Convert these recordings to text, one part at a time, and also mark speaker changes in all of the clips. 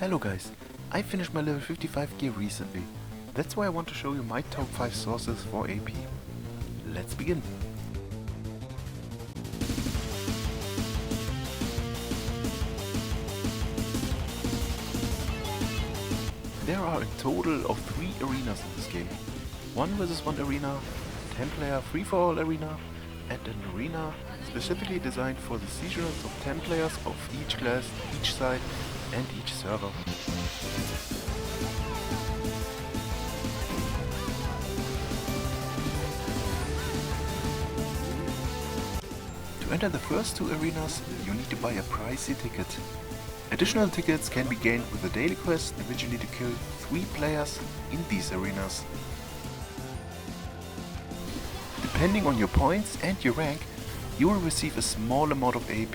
Speaker 1: Hello guys, I finished my level 55 gear recently. That's why I want to show you my top 5 sources for AP. Let's begin. There are a total of 3 arenas in this game. 1 vs 1 arena, 10 player free-for-all arena, and an arena specifically designed for the seizures of 10 players of each class, each side and each server. To enter the first 2 arenas, you need to buy a pricey ticket. Additional tickets can be gained with the daily quest in which you need to kill 3 players in these arenas. Depending on your points and your rank, you will receive a small amount of AP.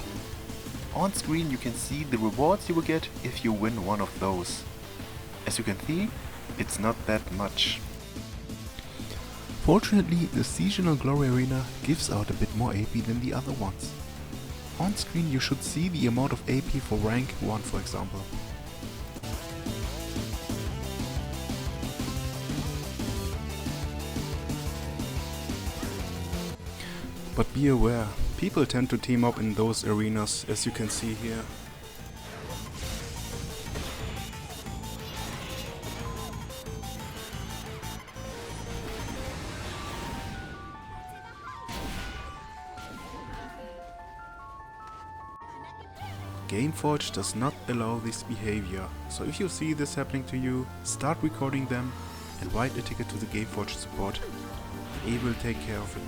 Speaker 1: On screen you can see the rewards you will get if you win one of those. As you can see, it's not that much. Fortunately, the Seasonal Glory Arena gives out a bit more AP than the other ones. On screen you should see the amount of AP for rank 1 for example. But be aware, people tend to team up in those arenas, as you can see here. Gameforge does not allow this behavior, so if you see this happening to you, start recording them and write a ticket to the Gameforge support. They will take care of it.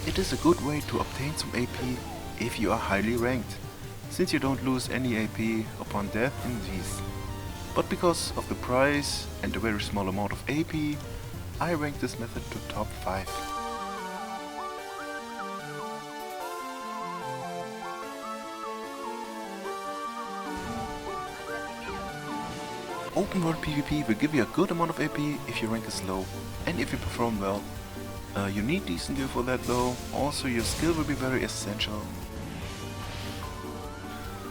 Speaker 1: It is a good way to obtain some AP if you are highly ranked, since you don't lose any AP upon death in these. But because of the price and the very small amount of AP, I rank this method to top 5. Open world PvP will give you a good amount of AP if your rank is low and if you perform well. You need decent gear for that though, also your skill will be very essential.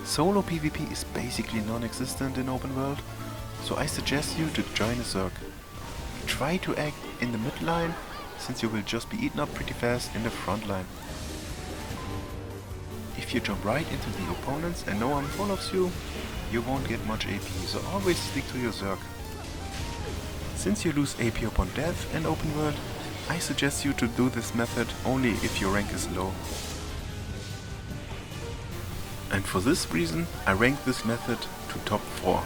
Speaker 1: Solo PvP is basically non-existent in open world, so I suggest you to join a Zerg. Try to act in the mid line, since you will just be eaten up pretty fast in the front line. If you jump right into the opponents and no one follows you, you won't get much AP, so always stick to your Zerg. Since you lose AP upon death in open world, I suggest you to do this method only if your rank is low. And for this reason, I rank this method to top 4.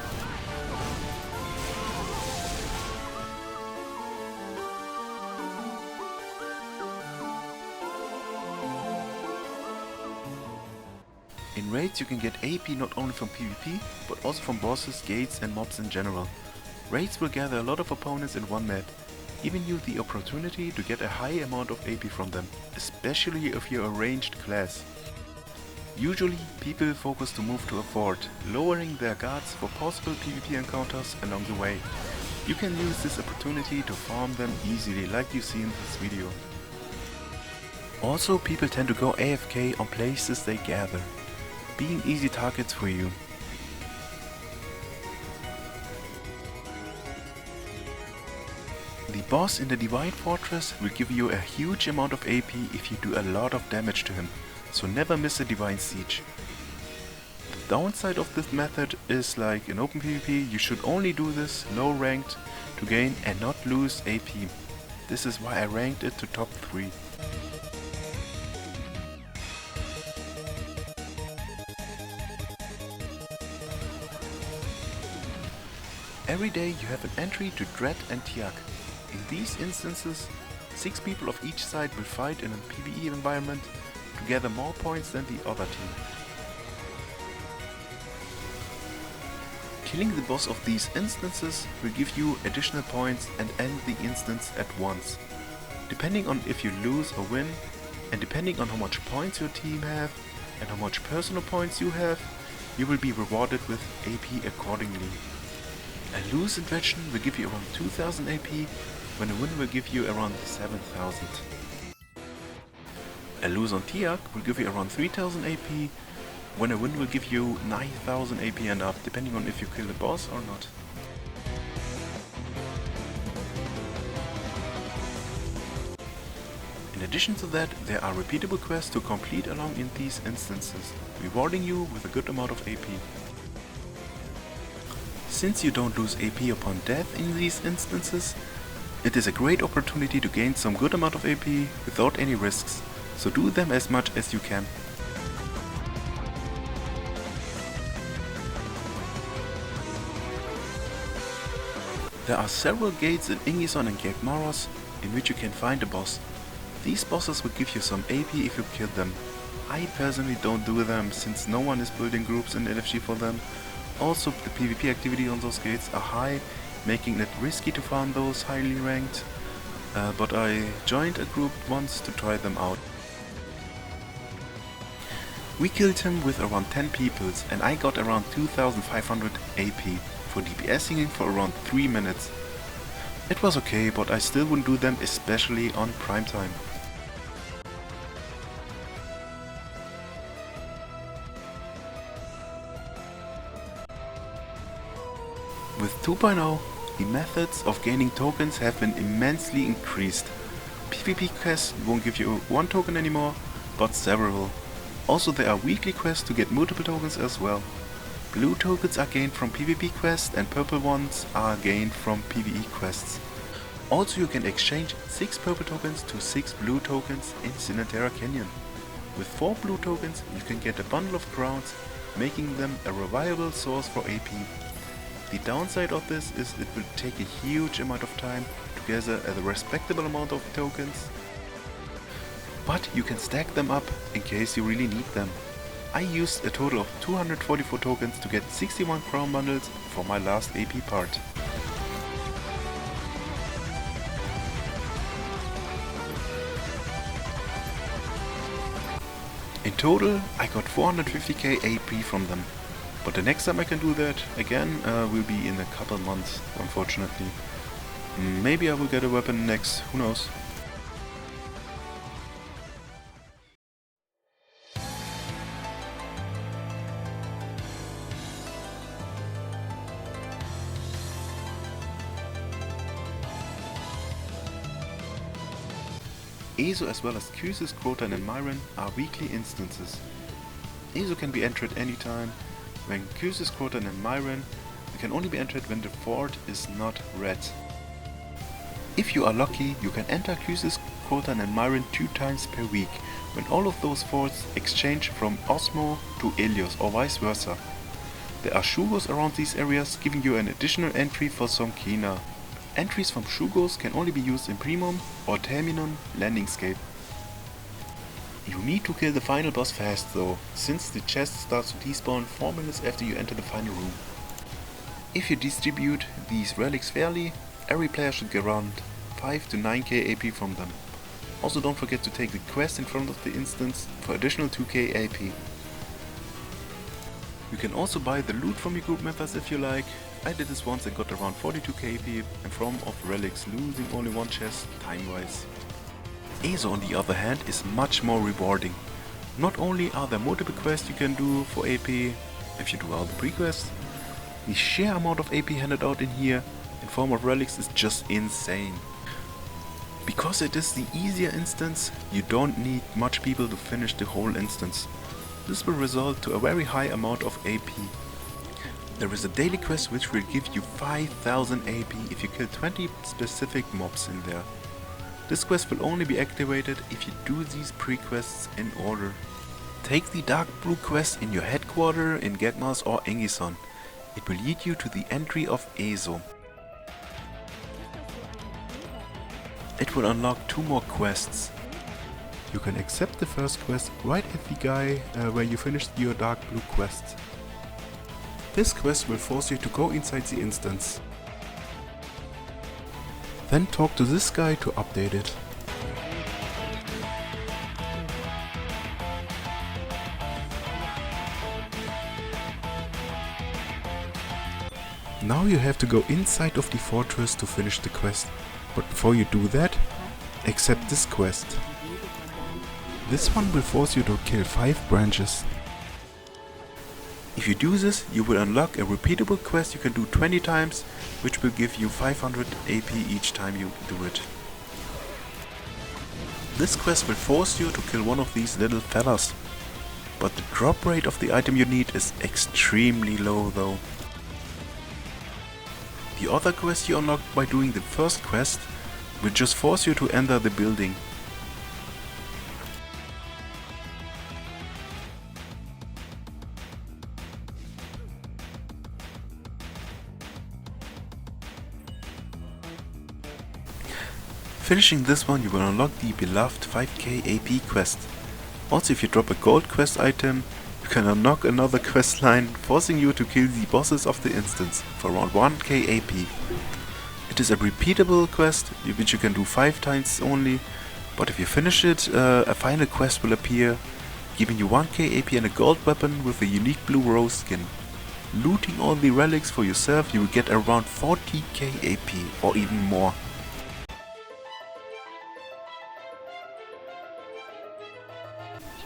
Speaker 1: In raids you can get AP not only from PvP, but also from bosses, gates and mobs in general. Raids will gather a lot of opponents in one map, giving you the opportunity to get a high amount of AP from them, especially if you're a ranged class. Usually people focus to move to a fort, lowering their guards for possible PvP encounters along the way. You can use this opportunity to farm them easily, like you see in this video. Also, people tend to go AFK on places they gather, being easy targets for you. The boss in the Divine Fortress will give you a huge amount of AP if you do a lot of damage to him, so never miss a Divine Siege. The downside of this method is, like in open PvP, you should only do this low ranked to gain and not lose AP. This is why I ranked it to top 3. Every day you have an entry to Dread and Tiak. In these instances, 6 people of each side will fight in a PvE environment to gather more points than the other team. Killing the boss of these instances will give you additional points and end the instance at once. Depending on if you lose or win, and depending on how much points your team have and how much personal points you have, you will be rewarded with AP accordingly. A lose invention will give you around 2000 AP, when a win will give you around 7000. A lose on Tiak will give you around 3000 AP, when a win will give you 9000 AP and up, depending on if you kill the boss or not. In addition to that, there are repeatable quests to complete along in these instances, rewarding you with a good amount of AP. Since you don't lose AP upon death in these instances, it is a great opportunity to gain some good amount of AP without any risks, so do them as much as you can. There are several gates in Ingison and Gate Moros in which you can find a boss. These bosses will give you some AP if you kill them. I personally don't do them since no one is building groups in LFG for them. Also, the PvP activity on those gates are high, making it risky to farm those highly ranked, but I joined a group once to try them out. We killed him with around 10 peoples and I got around 2500 AP for DPSing him for around 3 minutes. It was okay, but I still wouldn't do them, especially on prime time. With 2.0, the methods of gaining tokens have been immensely increased. PvP quests won't give you one token anymore, but several. Also, there are weekly quests to get multiple tokens as well. Blue tokens are gained from PvP quests and purple ones are gained from PvE quests. Also, you can exchange 6 purple tokens to 6 blue tokens in Sinatera Canyon. With 4 blue tokens, you can get a bundle of crowns, making them a reliable source for AP. The downside of this is it will take a huge amount of time to gather a respectable amount of tokens, but you can stack them up in case you really need them. I used a total of 244 tokens to get 61 crown bundles for my last AP part. In total, I got 450k AP from them. But the next time I can do that again will be in a couple months, unfortunately. Maybe I will get a weapon next, who knows. ESO as well as Kyusis, Krotan and Myron are weekly instances. ESO can be entered anytime. When Kyusis, Krotan and Myron, they can only be entered when the fort is not red. If you are lucky, you can enter Kyusis, Krotan and Myron 2 times per week, when all of those forts exchange from Osmo to Elios or vice versa. There are Shugos around these areas, giving you an additional entry for Sonkina. Entries from Shugos can only be used in Primum or Terminum Landingscape. You need to kill the final boss fast though, since the chest starts to despawn 4 minutes after you enter the final room. If you distribute these relics fairly, every player should get around 5 to 9k AP from them. Also don't forget to take the quest in front of the instance for additional 2k AP. You can also buy the loot from your group members if you like. I did this once and got around 42k AP and from of relics, losing only one chest time-wise. ESO on the other hand is much more rewarding. Not only are there multiple quests you can do for AP if you do all the pre-quests, the sheer amount of AP handed out in here in form of relics is just insane. Because it is the easier instance, you don't need much people to finish the whole instance. This will result to a very high amount of AP. There is a daily quest which will give you 5000 AP if you kill 20 specific mobs in there. This quest will only be activated if you do these pre-quests in order. Take the Dark Blue quest in your headquarter in Getmas or Ingison. It will lead you to the entry of ESO. It will unlock 2 more quests. You can accept the first quest right at the guy where you finished your Dark Blue quest. This quest will force you to go inside the instance. Then talk to this guy to update it. Now you have to go inside of the fortress to finish the quest, but before you do that, accept this quest. This one will force you to kill 5 branches. If you do this, you will unlock a repeatable quest you can do 20 times, which will give you 500 AP each time you do it. This quest will force you to kill one of these little fellas, but the drop rate of the item you need is extremely low though. The other quest you unlock by doing the first quest will just force you to enter the building. Finishing this one, you will unlock the beloved 5k AP quest. Also, if you drop a gold quest item, you can unlock another quest line, forcing you to kill the bosses of the instance for around 1k AP. It is a repeatable quest, which you can do 5 times only, but if you finish it, a final quest will appear, giving you 1k AP and a gold weapon with a unique blue rose skin. Looting all the relics for yourself, you will get around 40k AP or even more.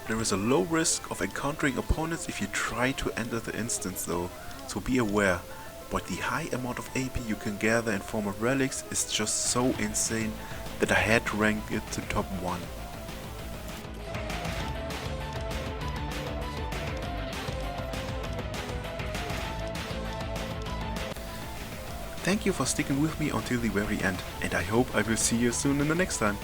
Speaker 1: There is a low risk of encountering opponents if you try to enter the instance though, so be aware, but the high amount of AP you can gather in form of relics is just so insane that I had to rank it to top 1. Thank you for sticking with me until the very end, and I hope I will see you soon in the next time.